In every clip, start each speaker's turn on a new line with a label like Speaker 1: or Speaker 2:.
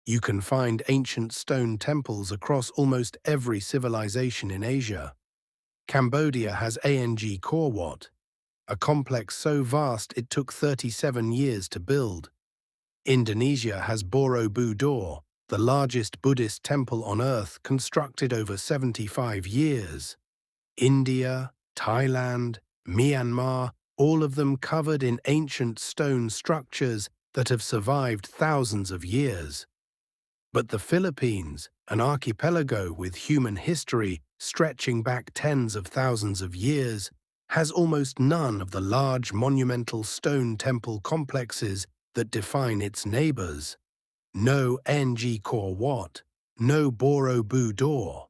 Speaker 1: You can find ancient stone temples across almost every civilization in Asia. Cambodia has Angkor Wat, a complex so vast it took 37 years to build. Indonesia has Borobudur, the largest Buddhist temple on Earth, constructed over 75 years. India, Thailand, Myanmar, all of them covered in ancient stone structures that have survived thousands of years. But the Philippines, an archipelago with human history stretching back tens of thousands of years, has almost none of the large monumental stone temple complexes that define its neighbors. No Angkor Wat, no Borobudur.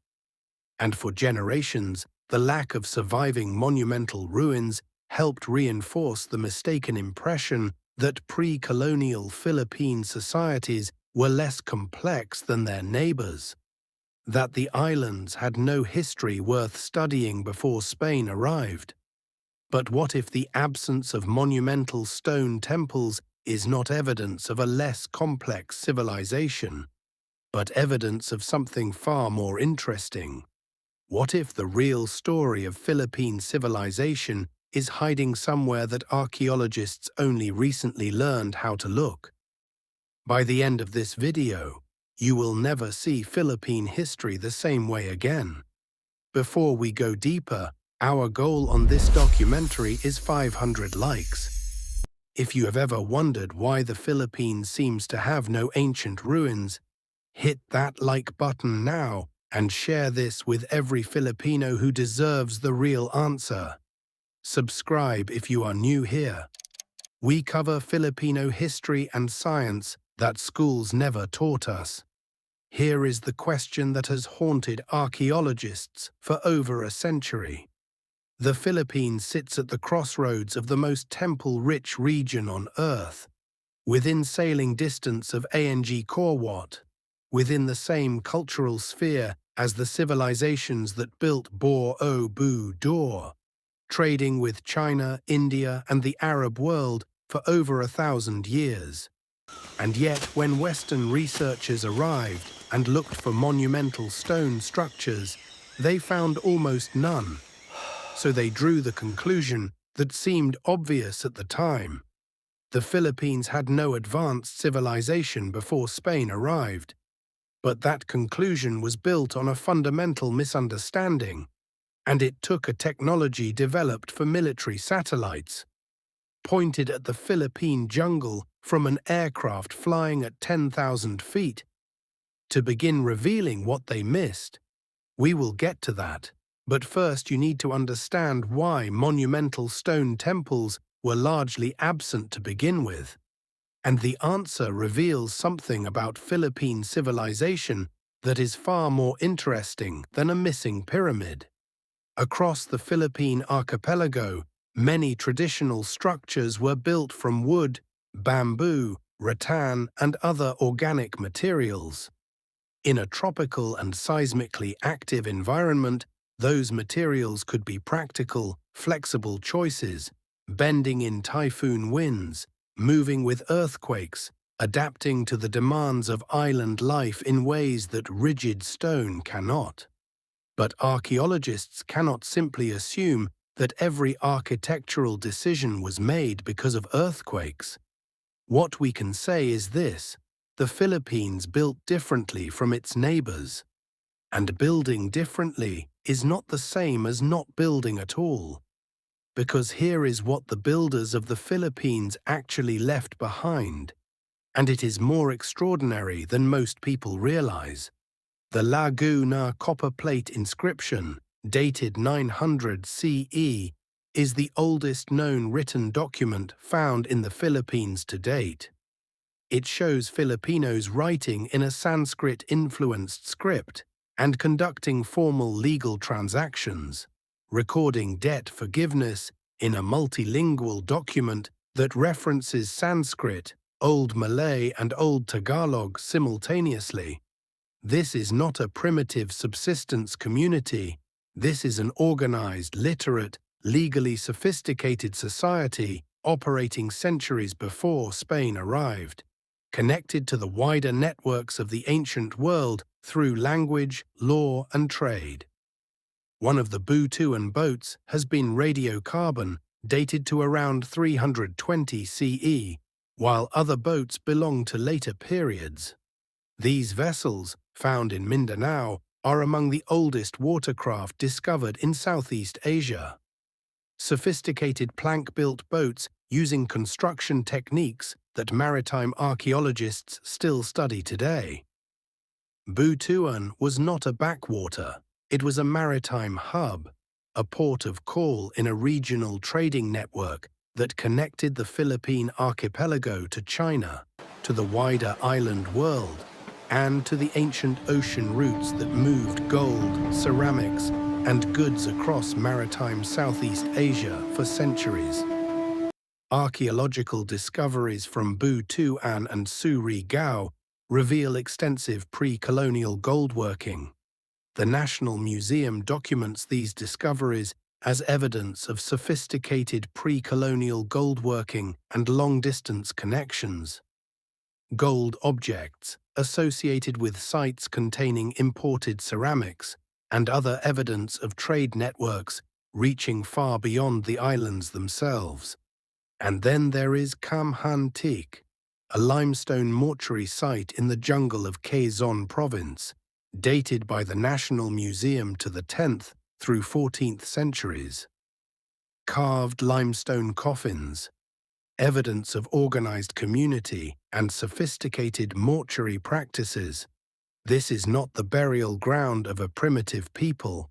Speaker 1: And for generations, the lack of surviving monumental ruins helped reinforce the mistaken impression that pre-colonial Philippine societies were less complex than their neighbors, that the islands had no history worth studying before Spain arrived. But what if the absence of monumental stone temples is not evidence of a less complex civilization, but evidence of something far more interesting? What if the real story of Philippine civilization is hiding somewhere that archaeologists only recently learned how to look? By the end of this video, you will never see Philippine history the same way again. Before we go deeper, our goal on this documentary is 500 likes. If you have ever wondered why the Philippines seems to have no ancient ruins, hit that like button now and share this with every Filipino who deserves the real answer. Subscribe if you are new here. We cover Filipino history and science that schools never taught us. Here is the question that has haunted archaeologists for over a century. The Philippines sits at the crossroads of the most temple-rich region on Earth, within sailing distance of Angkor Wat, within the same cultural sphere as the civilizations that built Borobudur, trading with China, India, and the Arab world for over 1,000 years. And yet, when Western researchers arrived and looked for monumental stone structures, they found almost none. So they drew the conclusion that seemed obvious at the time. The Philippines had no advanced civilization before Spain arrived. But that conclusion was built on a fundamental misunderstanding, and it took a technology developed for military satellites, pointed at the Philippine jungle from an aircraft flying at 10,000 feet, to begin revealing what they missed. We will get to that, but first you need to understand why monumental stone temples were largely absent to begin with. And the answer reveals something about Philippine civilization that is far more interesting than a missing pyramid. Across the Philippine archipelago, many traditional structures were built from wood, bamboo, rattan, and other organic materials. In a tropical and seismically active environment, those materials could be practical, flexible choices, bending in typhoon winds, moving with earthquakes, adapting to the demands of island life in ways that rigid stone cannot. But archaeologists cannot simply assume that every architectural decision was made because of earthquakes. What we can say is this: the Philippines built differently from its neighbors. And building differently is not the same as not building at all. Because here is what the builders of the Philippines actually left behind, and it is more extraordinary than most people realize. The Laguna Copperplate Inscription, dated 900 CE, is the oldest known written document found in the Philippines to date. It shows Filipinos writing in a Sanskrit-influenced script and conducting formal legal transactions, recording debt forgiveness in a multilingual document that references Sanskrit, Old Malay, and Old Tagalog simultaneously. This is not a primitive subsistence community. This is an organized, literate, legally sophisticated society operating centuries before Spain arrived. connected to the wider networks of the ancient world through language, law, and trade. One of the Butuan boats has been radiocarbon, dated to around 320 CE, while other boats belong to later periods. These vessels, found in Mindanao, are among the oldest watercraft discovered in Southeast Asia. Sophisticated plank-built boats using construction techniques that maritime archaeologists still study today. Butuan was not a backwater, it was a maritime hub, a port of call in a regional trading network that connected the Philippine archipelago to China, to the wider island world, and to the ancient ocean routes that moved gold, ceramics, and goods across maritime Southeast Asia for centuries. Archaeological discoveries from Butuan and Surigao reveal extensive pre-colonial goldworking. The National Museum documents these discoveries as evidence of sophisticated pre-colonial goldworking and long-distance connections. Gold objects associated with sites containing imported ceramics and other evidence of trade networks reaching far beyond the islands themselves. And then there is Kamhantik, a limestone mortuary site in the jungle of Quezon Province, dated by the National Museum to the 10th through 14th centuries. Carved limestone coffins, evidence of organized community and sophisticated mortuary practices. This is not the burial ground of a primitive people.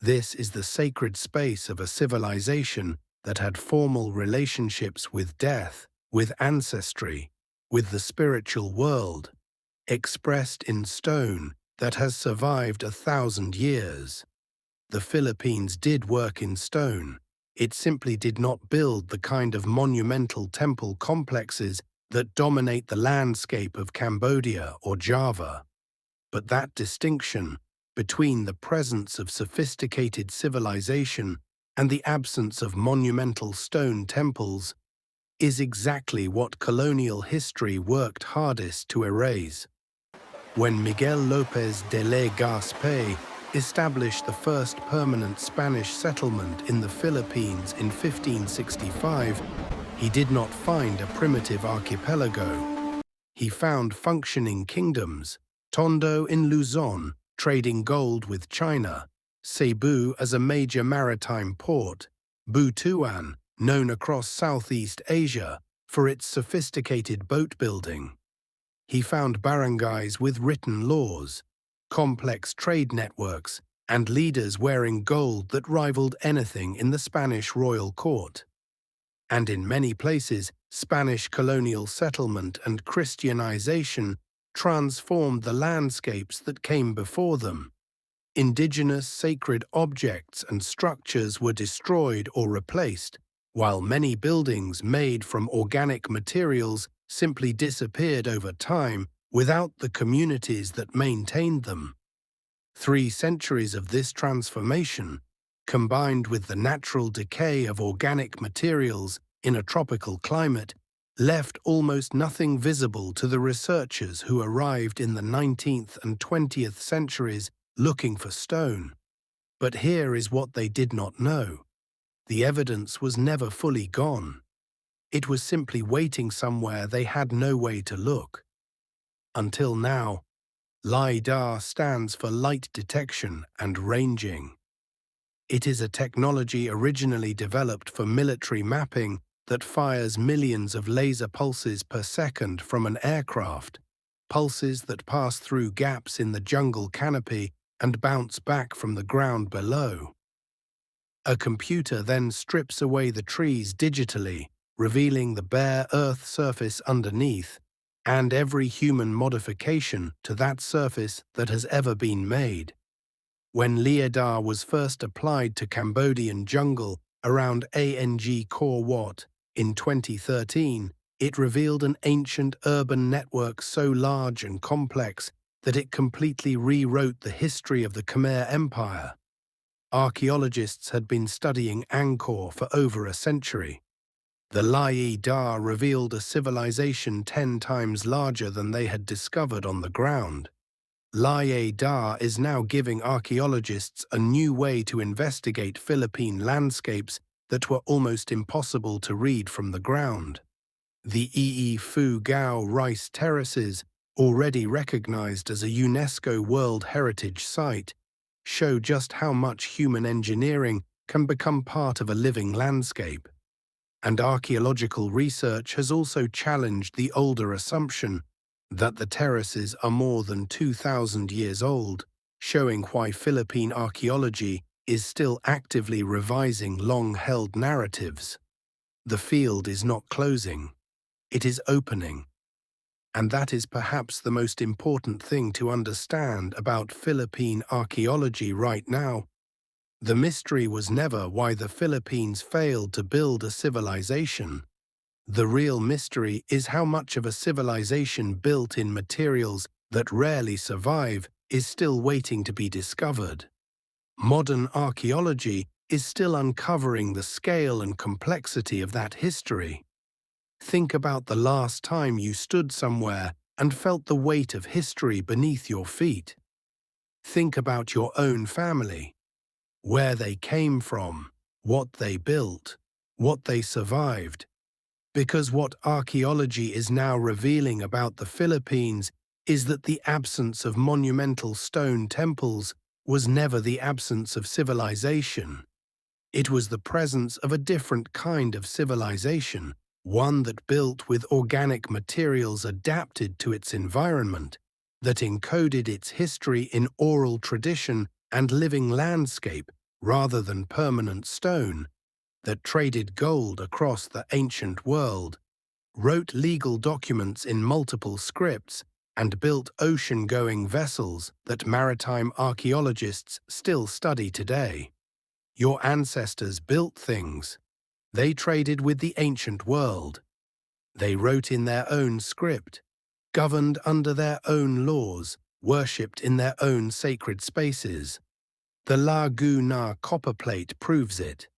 Speaker 1: This is the sacred space of a civilization that had formal relationships with death, with ancestry, with the spiritual world, expressed in stone that has survived 1,000 years. The Philippines did work in stone. It simply did not build the kind of monumental temple complexes that dominate the landscape of Cambodia or Java. But that distinction between the presence of sophisticated civilization and the absence of monumental stone temples is exactly what colonial history worked hardest to erase. When Miguel López de Legazpi established the first permanent Spanish settlement in the Philippines in 1565, he did not find a primitive archipelago. He found functioning kingdoms, Tondo in Luzon, trading gold with China, Cebu as a major maritime port, Butuan, known across Southeast Asia for its sophisticated boat building. He found barangays with written laws, complex trade networks, and leaders wearing gold that rivaled anything in the Spanish royal court. And in many places, Spanish colonial settlement and Christianization transformed the landscapes that came before them. Indigenous sacred objects and structures were destroyed or replaced, while many buildings made from organic materials simply disappeared over time without the communities that maintained them. 3 centuries of this transformation, combined with the natural decay of organic materials in a tropical climate, left almost nothing visible to the researchers who arrived in the 19th and 20th centuries looking for stone. But here is what they did not know. The evidence was never fully gone. It was simply waiting somewhere they had no way to look. Until now, LiDAR stands for light detection and ranging. It is a technology originally developed for military mapping that fires millions of laser pulses per second from an aircraft, pulses that pass through gaps in the jungle canopy and bounce back from the ground below. A computer then strips away the trees digitally, revealing the bare earth surface underneath, and every human modification to that surface that has ever been made. When LiDAR was first applied to Cambodian jungle around Angkor Wat in 2013, it revealed an ancient urban network so large and complex that it completely rewrote the history of the Khmer Empire. Archaeologists had been studying Angkor for over a century. The LiDAR revealed a civilization 10 times larger than they had discovered on the ground. LiDAR is now giving archaeologists a new way to investigate Philippine landscapes that were almost impossible to read from the ground. The Ifugao rice terraces, already recognized as a UNESCO World Heritage Site, show just how much human engineering can become part of a living landscape. And archaeological research has also challenged the older assumption that the terraces are more than 2,000 years old, showing why Philippine archaeology is still actively revising long-held narratives. The field is not closing, it is opening. And that is perhaps the most important thing to understand about Philippine archaeology right now. The mystery was never why the Philippines failed to build a civilization. The real mystery is how much of a civilization built in materials that rarely survive is still waiting to be discovered. Modern archaeology is still uncovering the scale and complexity of that history. Think about the last time you stood somewhere and felt the weight of history beneath your feet. Think about your own family, where they came from, what they built, what they survived. Because what archaeology is now revealing about the Philippines is that the absence of monumental stone temples was never the absence of civilization. It was the presence of a different kind of civilization, one that built with organic materials adapted to its environment, that encoded its history in oral tradition and living landscape rather than permanent stone, that traded gold across the ancient world, wrote legal documents in multiple scripts, and built ocean-going vessels that maritime archaeologists still study today. Your ancestors built things. They traded with the ancient world. They wrote in their own script, governed under their own laws, worshipped in their own sacred spaces. The Laguna Copperplate proves it.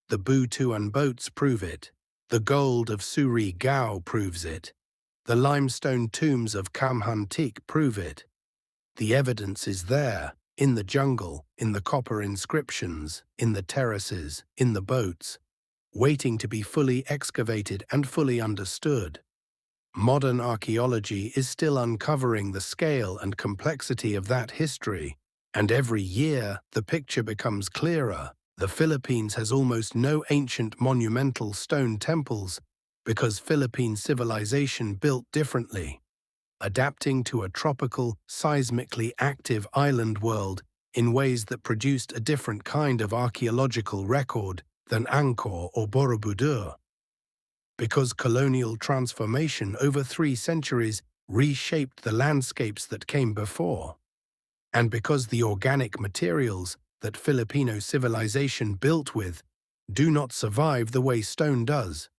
Speaker 1: The Butuan Boats prove it. The gold of Surigao proves it. The limestone tombs of Kamhantik prove it. The evidence is there, in the jungle, in the copper inscriptions, in the terraces, in the boats, waiting to be fully excavated and fully understood. Modern archaeology is still uncovering the scale and complexity of that history, and every year the picture becomes clearer. The Philippines has almost no ancient monumental stone temples because Philippine civilization built differently, adapting to a tropical, seismically active island world in ways that produced a different kind of archaeological record than Angkor or Borobudur. Because colonial transformation over 3 centuries reshaped the landscapes that came before. And because the organic materials that Filipino civilization built with do not survive the way stone does.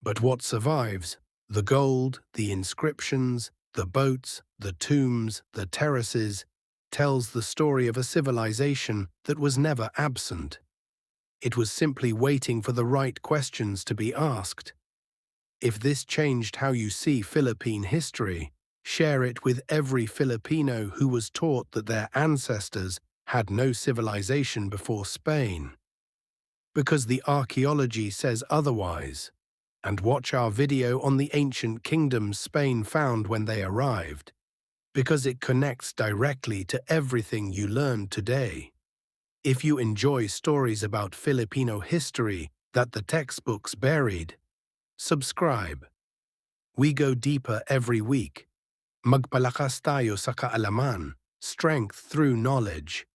Speaker 1: But what survives, the gold, the inscriptions, the boats, the tombs, the terraces, tells the story of a civilization that was never absent. It was simply waiting for the right questions to be asked. If this changed how you see Philippine history, share it with every Filipino who was taught that their ancestors had no civilization before Spain. Because the archaeology says otherwise. And watch our video on the ancient kingdoms Spain found when they arrived, because it connects directly to everything you learned today. If you enjoy stories about Filipino history that the textbooks buried, subscribe. We go deeper every week. Magpalakas tayo sa kaalaman, strength through knowledge.